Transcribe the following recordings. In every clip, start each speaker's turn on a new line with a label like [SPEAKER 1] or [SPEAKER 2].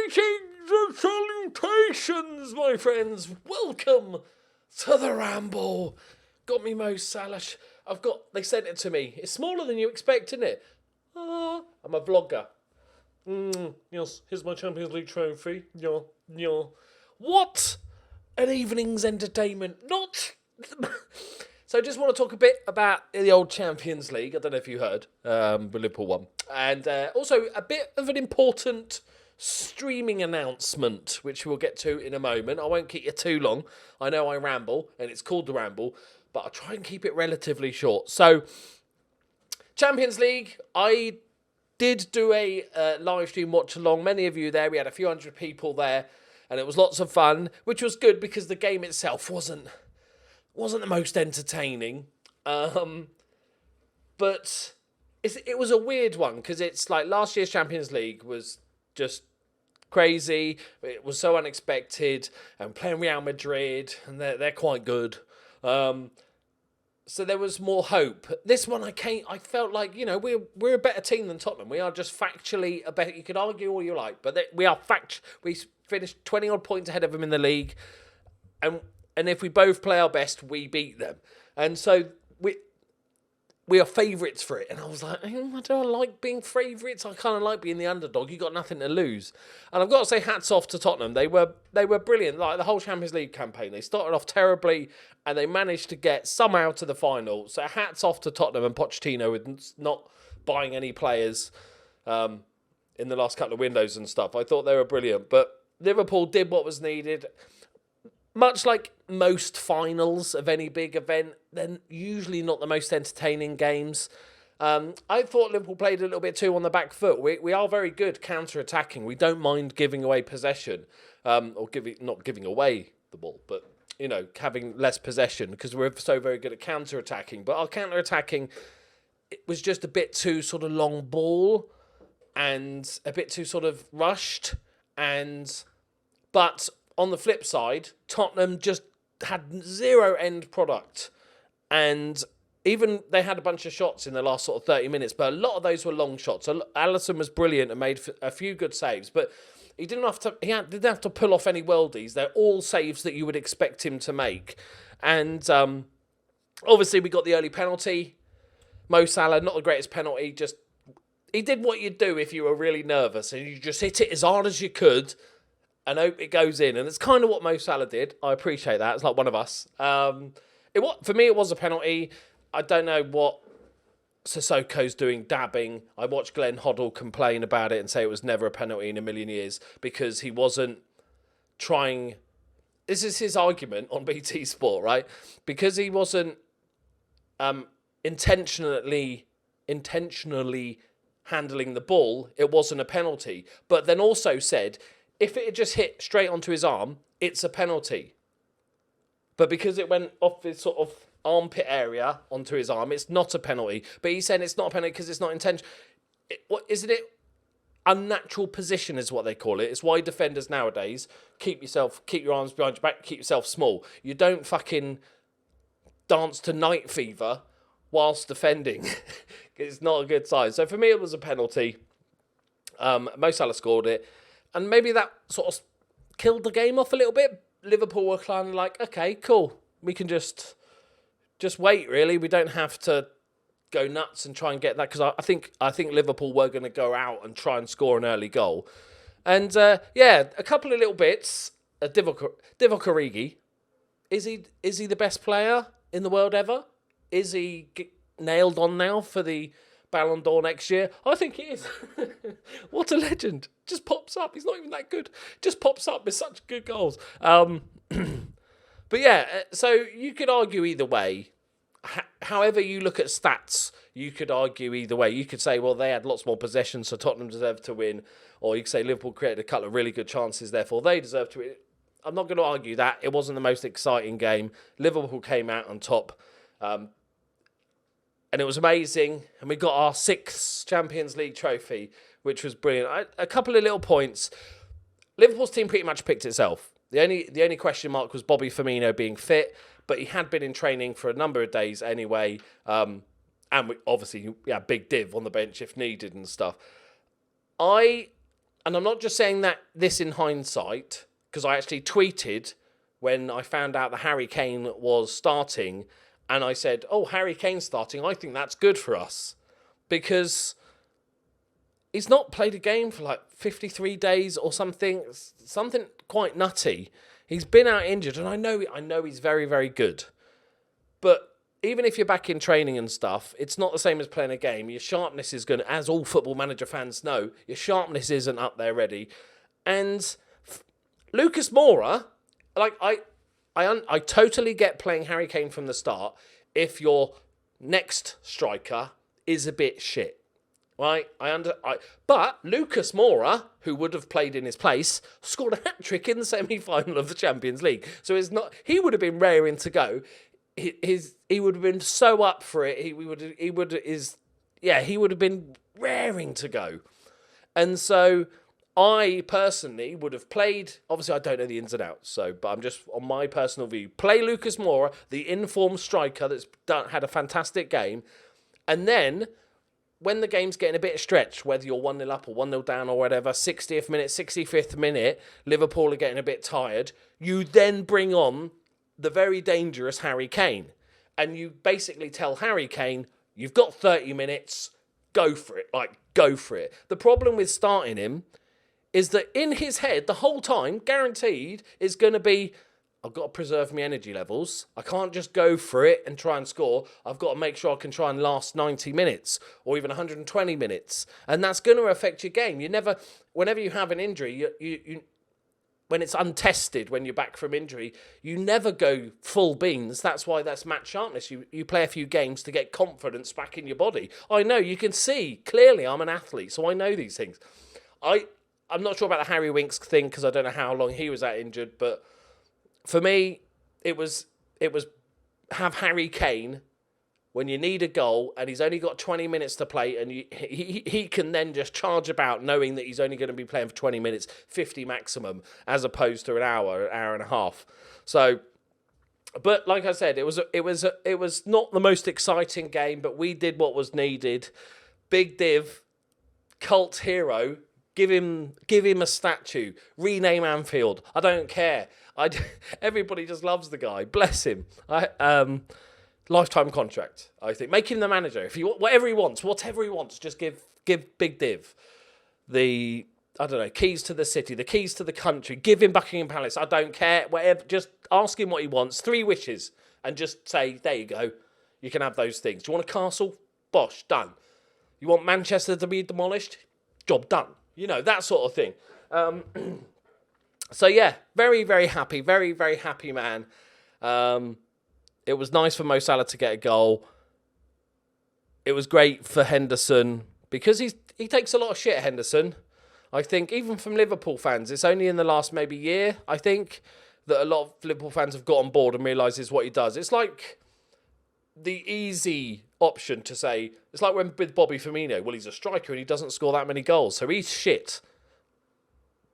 [SPEAKER 1] Greetings and salutations, my friends. Welcome to the Ramble. Got me Mo Salah. They sent it to me. It's smaller than you expect, isn't it? I'm a vlogger. Yes, here's my Champions League trophy. Yeah. What an evening's entertainment. Not... So I just want to talk a bit about the old Champions League. I don't know if you heard, but Liverpool won. And also a bit of an important streaming announcement, which we'll get to in a moment. I won't keep you too long. I know I ramble, and it's called The Ramble, but I'll try and keep it relatively short. So, Champions League, I did do a live stream watch along. Many of you there. We had a few hundred people there, and it was lots of fun, which was good because the game itself wasn't the most entertaining. But it was a weird one because it's like last year's Champions League was just crazy. It was so unexpected, and playing Real Madrid, and they're quite good. So there was more hope. This one, I felt like, we're a better team than Tottenham. We are just factually a better. You could argue all you like, but we finished 20 odd points ahead of them in the league, and if we both play our best, we beat them. And so we are favourites for it. And I was like, I don't like being favourites. I kind of like being the underdog. You got nothing to lose. And I've got to say hats off to Tottenham. They were brilliant. Like the whole Champions League campaign. They started off terribly and they managed to get somehow to the final. So hats off to Tottenham and Pochettino with not buying any players in the last couple of windows and stuff. I thought they were brilliant. But Liverpool did what was needed. Much like most finals of any big event, they're usually not the most entertaining games. I thought Liverpool played a little bit too on the back foot. We are very good counter-attacking. We don't mind giving away possession, or not giving away the ball, but having less possession because we're so very good at counter-attacking. But our counter-attacking, it was just a bit too sort of long ball and a bit too sort of rushed. But on the flip side, Tottenham just had zero end product. And even they had a bunch of shots in the last sort of 30 minutes, but a lot of those were long shots. Alisson was brilliant and made a few good saves, but he didn't have to pull off any worldies. They're all saves that you would expect him to make. And obviously we got the early penalty. Mo Salah, not the greatest penalty, he did what you'd do if you were really nervous and you just hit it as hard as you could and hope it goes in. And it's kind of what Mo Salah did. I appreciate that. It's like one of us. For me, it was a penalty. I don't know what Sissoko's doing, dabbing. I watched Glenn Hoddle complain about it and say it was never a penalty in a million years because he wasn't trying... This is his argument on BT Sport, right? Because he wasn't intentionally handling the ball, it wasn't a penalty. But then also said... If it had just hit straight onto his arm, it's a penalty. But because it went off his sort of armpit area onto his arm, it's not a penalty. But he's saying it's not a penalty because it's not intentional. Isn't it? Unnatural position is what they call it. It's why defenders nowadays keep your arms behind your back, keep yourself small. You don't fucking dance to Night Fever whilst defending. It's not a good sign. So for me, it was a penalty. Mo Salah scored it. And maybe that sort of killed the game off a little bit. Liverpool were kind of like, okay, cool. We can just wait, really. We don't have to go nuts and try and get that. Because I think Liverpool were going to go out and try and score an early goal. And, a couple of little bits. Divock Origi. Is he the best player in the world ever? Is he nailed on now for the Ballon d'Or next year? I think he is. What a legend. Just pops up. He's not even that good. Just pops up with such good goals. But yeah, so you could argue either way. However you look at stats, you could argue either way. You could say, well, they had lots more possession, so Tottenham deserved to win. Or you could say Liverpool created a couple of really good chances, therefore they deserve to win. I'm not going to argue that. It wasn't the most exciting game. Liverpool came out on top. And it was amazing. And we got our 6th Champions League trophy, which was brilliant. A couple of little points. Liverpool's team pretty much picked itself. The only question mark was Bobby Firmino being fit, but he had been in training for a number of days anyway. And obviously, big div on the bench if needed and stuff. I and I'm not just saying that this in hindsight, because I actually tweeted when I found out that Harry Kane was starting, and I said, oh, Harry Kane's starting, I think that's good for us. Because he's not played a game for like 53 days or something quite nutty. He's been out injured, and I know he's very, very good. But even if you're back in training and stuff, it's not the same as playing a game. Your sharpness is going to, as all Football Manager fans know, your sharpness isn't up there ready. And Lucas Moura, like, I totally get playing Harry Kane from the start if your next striker is a bit shit. Right? But Lucas Moura, who would have played in his place, scored a hat-trick in the semi-final of the Champions League. So he would have been raring to go. He would have been so up for it. He would have been raring to go. And so I personally would have played, obviously I don't know the ins and outs, but I'm just on my personal view, play Lucas Moura, the informed striker that's had a fantastic game, and then when the game's getting a bit stretched, whether you're 1-0 up or 1-0 down or whatever, 60th minute, 65th minute, Liverpool are getting a bit tired, you then bring on the very dangerous Harry Kane. And you basically tell Harry Kane, you've got 30 minutes, go for it. Go for it. The problem with starting him is that in his head, the whole time, guaranteed, is going to be, I've got to preserve my energy levels. I can't just go for it and try and score. I've got to make sure I can try and last 90 minutes or even 120 minutes. And that's going to affect your game. Whenever you have an injury, you when it's untested, when you're back from injury, you never go full beans. That's why that's match sharpness. You play a few games to get confidence back in your body. I know, you can see, clearly I'm an athlete, so I know these things. I'm not sure about the Harry Winks thing because I don't know how long he was out injured, but for me, it was have Harry Kane when you need a goal and he's only got 20 minutes to play, and he can then just charge about knowing that he's only going to be playing for 20 minutes, 50 maximum, as opposed to an hour and a half. So, but like I said, it was not the most exciting game, but we did what was needed. Big Div, cult hero. Give him a statue. Rename Anfield. I don't care. Everybody just loves the guy. Bless him. Lifetime contract, I think. Make him the manager. If you whatever he wants, just give Big Div the, I don't know, keys to the city, the keys to the country. Give him Buckingham Palace. I don't care. Whatever. Just ask him what he wants. 3 wishes, and just say, there you go. You can have those things. Do you want a castle? Bosh, done. You want Manchester to be demolished? Job done. You know, that sort of thing. So, yeah, very, very happy. Very, very happy man. It was nice for Mo Salah to get a goal. It was great for Henderson because he takes a lot of shit, Henderson. I think even from Liverpool fans, it's only in the last maybe year, I think, that a lot of Liverpool fans have got on board and realises what he does. It's like the easy option to say, it's like when with Bobby Firmino, well, he's a striker and he doesn't score that many goals, so he's shit.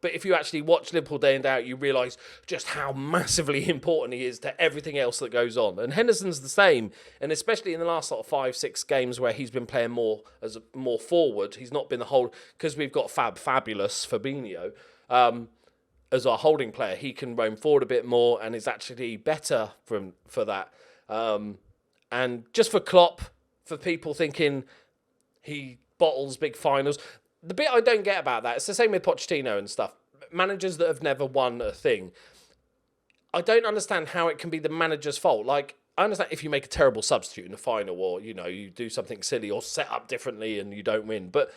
[SPEAKER 1] But if you actually watch Liverpool day in, day out, you realise just how massively important he is to everything else that goes on. And Henderson's the same. And especially in the last 5-6 games where he's been playing more forward, he's not been the whole, because we've got fabulous Fabinho as our holding player. He can roam forward a bit more and is actually better for that. And just for Klopp, for people thinking he bottles big finals, the bit I don't get about that, it's the same with Pochettino and stuff. Managers that have never won a thing. I don't understand how it can be the manager's fault. Like, I understand if you make a terrible substitute in the final or, you know, you do something silly or set up differently and you don't win. But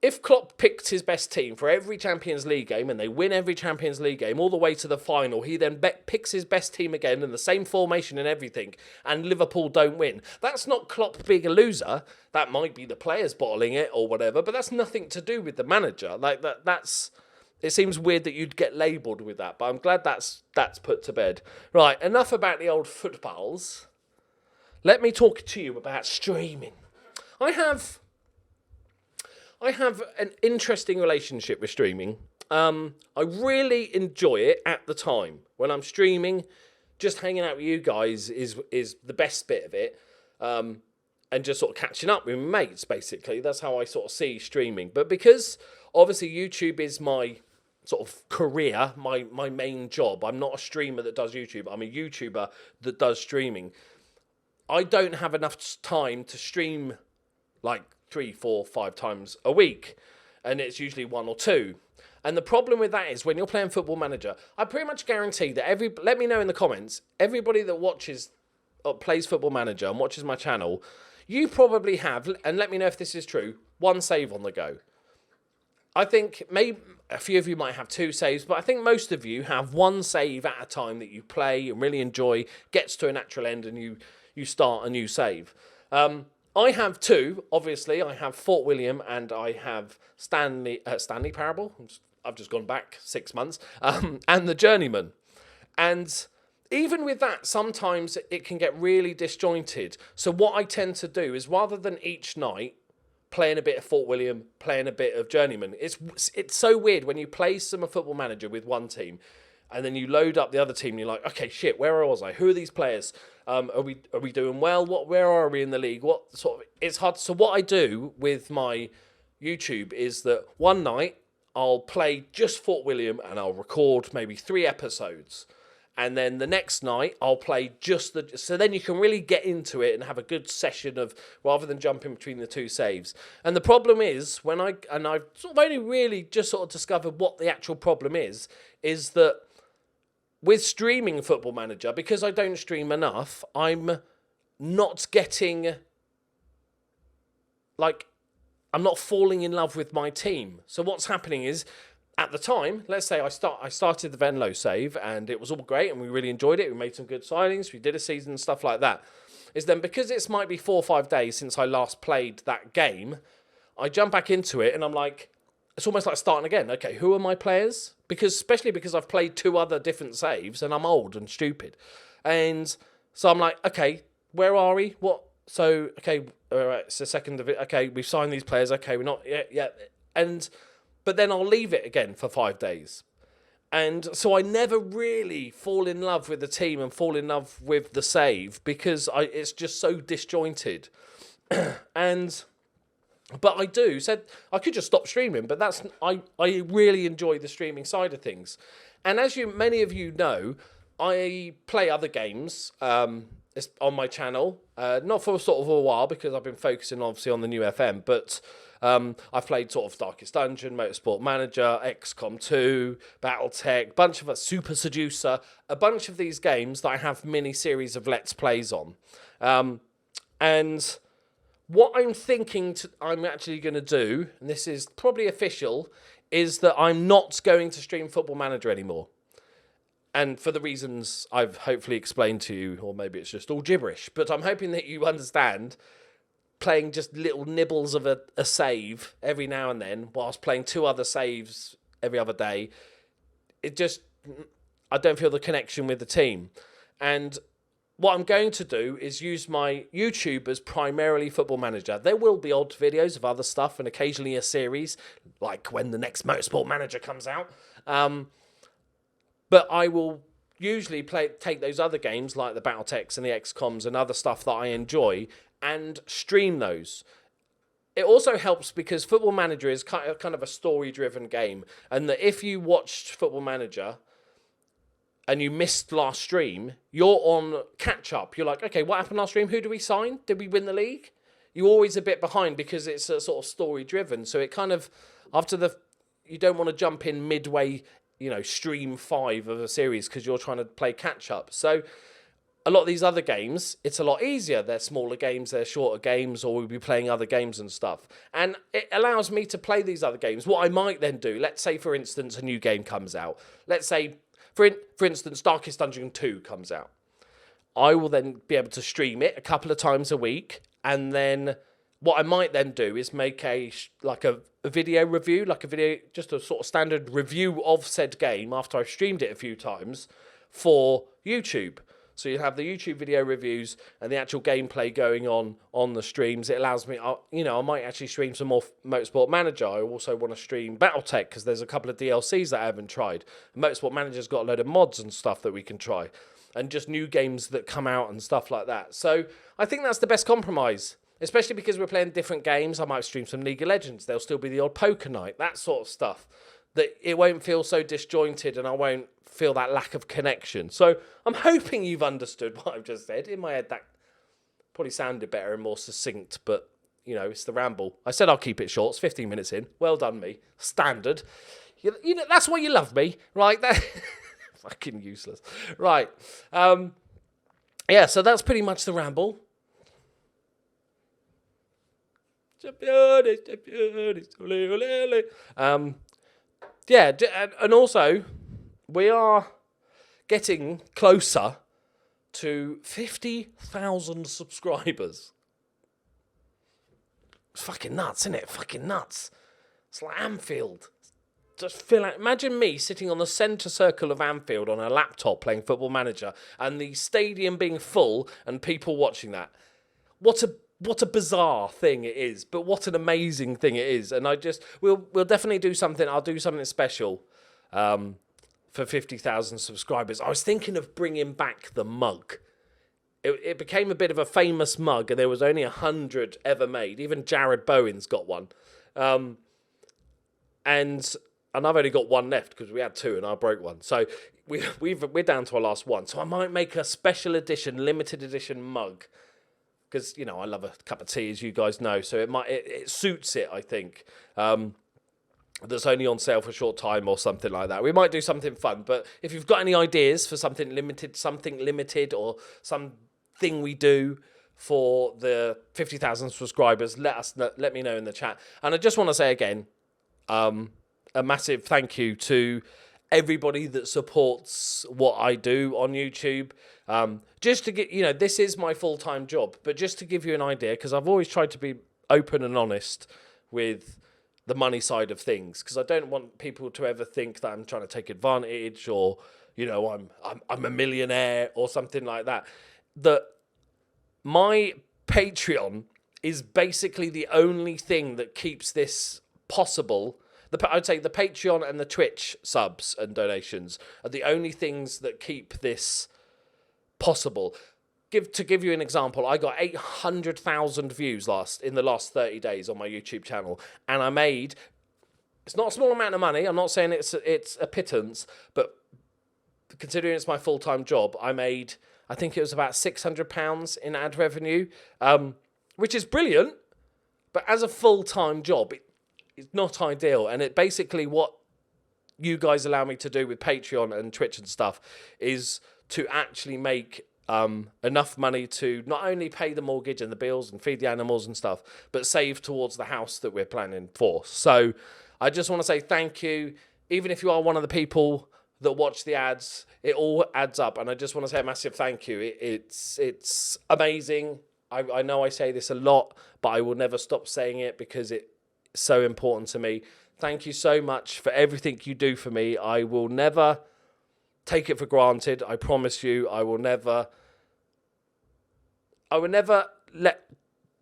[SPEAKER 1] if Klopp picked his best team for every Champions League game and they win every Champions League game all the way to the final, he then picks his best team again in the same formation and everything, and Liverpool don't win. That's not Klopp being a loser. That might be the players bottling it or whatever, but that's nothing to do with the manager. Like that's. It seems weird that you'd get labelled with that, but I'm glad that's put to bed. Right, enough about the old footballs. Let me talk to you about streaming. I have an interesting relationship with streaming. I really enjoy it at the time. When I'm streaming, just hanging out with you guys is the best bit of it. And just sort of catching up with my mates, basically. That's how I sort of see streaming. But because Obviously, YouTube is my sort of career, my main job. I'm not a streamer that does YouTube. I'm a YouTuber that does streaming. I don't have enough time to stream like 3, 4, 5 times a week, and it's usually 1 or 2. And the problem with that is when you're playing Football Manager, I pretty much guarantee that let me know in the comments, everybody that watches or plays Football Manager and watches my channel, you probably have, and let me know if this is true, 1 save on the go. I think maybe a few of you might have 2 saves, but I think most of you have 1 save at a time that you play and really enjoy, gets to a natural end, and you start a new save. I have 2, obviously. I have Fort William and I have Stanley Parable. I've just gone back 6 months. And the Journeyman. And even with that, sometimes it can get really disjointed. So what I tend to do is rather than each night playing a bit of Fort William, playing a bit of Journeyman, it's so weird when you play some Football Manager with one team and then you load up the other team and you're like, okay, shit, where was I? Who are these players? Are we doing well? Where are we in the league? What sort of? It's hard. So what I do with my YouTube is that one night I'll play just Fort William and I'll record maybe 3 episodes, and then the next night I'll play just so then you can really get into it and have a good session of rather than jumping between the 2 saves. And the problem is I've sort of only really just sort of discovered what the actual problem is that with streaming Football Manager, because I don't stream enough, I'm not getting, I'm not falling in love with my team. So what's happening is, at the time, let's say I started the Venlo save, and it was all great, and we really enjoyed it. We made some good signings, we did a season and stuff like that. Is then, because it might be 4 or 5 days since I last played that game, I jump back into it, and I'm like, it's almost like starting again. Okay, who are my players? Especially because I've played 2 other different saves and I'm old and stupid. And so I'm like, okay, where are we? What? So, okay, all right, it's the second of it. Okay, we've signed these players. Okay, we're not yet. But then I'll leave it again for 5 days. And so I never really fall in love with the team and fall in love with the save because it's just so disjointed. But I do. Said I could just stop streaming, but I really enjoy the streaming side of things. And as many of you know, I play other games on my channel. Not for sort of a while because I've been focusing obviously on the new FM, but I've played sort of Darkest Dungeon, Motorsport Manager, XCOM 2, Battletech, bunch of Super Seducer, a bunch of these games that I have mini series of Let's Plays on. And what I'm thinking I'm actually going to do, and this is probably official, is that I'm not going to stream Football Manager anymore. And for the reasons I've hopefully explained to you, or maybe it's just all gibberish, but I'm hoping that you understand playing just little nibbles of a save every now and then, whilst playing 2 other saves every other day, I don't feel the connection with the team. And what I'm going to do is use my YouTube as primarily Football Manager. There will be odd videos of other stuff and occasionally a series, like when the next Motorsport Manager comes out. But I will usually take those other games like the Battletechs and the XCOMs and other stuff that I enjoy and stream those. It also helps because Football Manager is kind of a story-driven game, and that if you watched Football Manager and you missed last stream, you're on catch-up. You're like, okay, what happened last stream? Who did we sign? Did we win the league? You're always a bit behind because it's a sort of story-driven. So it kind of, you don't want to jump in midway, stream 5 of a series because you're trying to play catch-up. So a lot of these other games, it's a lot easier. They're smaller games, they're shorter games, or we'll be playing other games and stuff. And it allows me to play these other games. What I might then do, let's say, for instance, a new game comes out. Let's say, for instance, Darkest Dungeon 2 comes out. I will then be able to stream it a couple of times a week, and then what I might then do is make a video review, just a sort of standard review of said game after I've streamed it a few times for YouTube. So you have the YouTube video reviews and the actual gameplay going on the streams. It allows me, I might actually stream some more Motorsport Manager. I also want to stream Battletech because there's a couple of DLCs that I haven't tried. Motorsport Manager's got a load of mods and stuff that we can try. And just new games that come out and stuff like that. So I think that's the best compromise. Especially because we're playing different games. I might stream some League of Legends. There'll still be the odd poker night, that sort of stuff. That it won't feel so disjointed and I won't feel that lack of connection. So I'm hoping you've understood what I've just said. In my head, that probably sounded better and more succinct, but, you know, it's the ramble. I said I'll keep it short. It's 15 minutes in. Well done, me. Standard. You know, that's why you love me, right? That fucking useless. Right. Yeah, so that's pretty much the ramble. Yeah, and also, we are getting closer to 50,000 subscribers. It's fucking nuts, isn't it? Fucking nuts. It's like Anfield. Just feel like, imagine me sitting on the centre circle of Anfield on a laptop playing Football Manager and the stadium being full and people watching that. What a bizarre thing it is, but what an amazing thing it is. And we'll definitely do something. I'll do something special for 50,000 subscribers. I was thinking of bringing back the mug. It became a bit of a famous mug, and there was only 100 ever made. Even Jared Bowen's got one. And I've only got one left because we had two and I broke one. So we're down to our last one. So I might make a special edition, limited edition mug. Because, you know, I love a cup of tea, as you guys know. So it suits it, I think. That's only on sale for a short time or something like that. We might do something fun. But if you've got any ideas for something limited or something we do for the 50,000 subscribers, let me know in the chat. And I just want to say again, a massive thank you to everybody that supports what I do on YouTube. Just to get, you know, this is my full-time job, but just to give you an idea, because I've always tried to be open and honest with the money side of things, because I don't want people to ever think that I'm trying to take advantage or, you know, I'm a millionaire or something like that. That my Patreon is basically the only thing that keeps this possible. I'd say the Patreon and the Twitch subs and donations are the only things that keep this possible. To give you an example, I got 800,000 views in the last 30 days on my YouTube channel, and I made, it's not a small amount of money, I'm not saying it's a pittance, but considering it's my full-time job, I made, I think it was about £600 in ad revenue, which is brilliant, but as a full-time job, it's not ideal. And it basically, what you guys allow me to do with Patreon and Twitch and stuff is to actually make enough money to not only pay the mortgage and the bills and feed the animals and stuff, but save towards the house that we're planning for. So I just want to say thank you. Even if you are one of the people that watch the ads, it all adds up. And I just want to say a massive thank you. It's amazing. I know I say this a lot, but I will never stop saying it because it's so important to me. Thank you so much for everything you do for me. I will never take it for granted. I promise you, I will never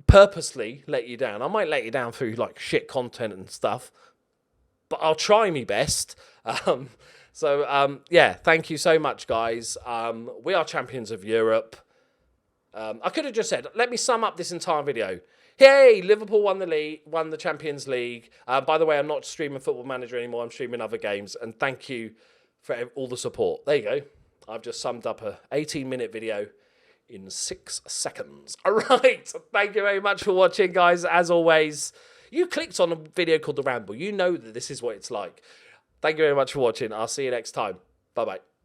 [SPEAKER 1] purposely let you down. I might let you down through like shit content and stuff, but I'll try my best. Yeah, thank you so much, guys. We are champions of Europe. I could have just said, let me sum up this entire video. Hey, Liverpool won the Champions League. By the way, I'm not streaming Football Manager anymore. I'm streaming other games. And thank you for all the support. There you go. I've just summed up a 18-minute video in 6 seconds. All right. Thank you very much for watching, guys. As always, you clicked on a video called The Ramble. You know that this is what it's like. Thank you very much for watching. I'll see you next time. Bye-bye.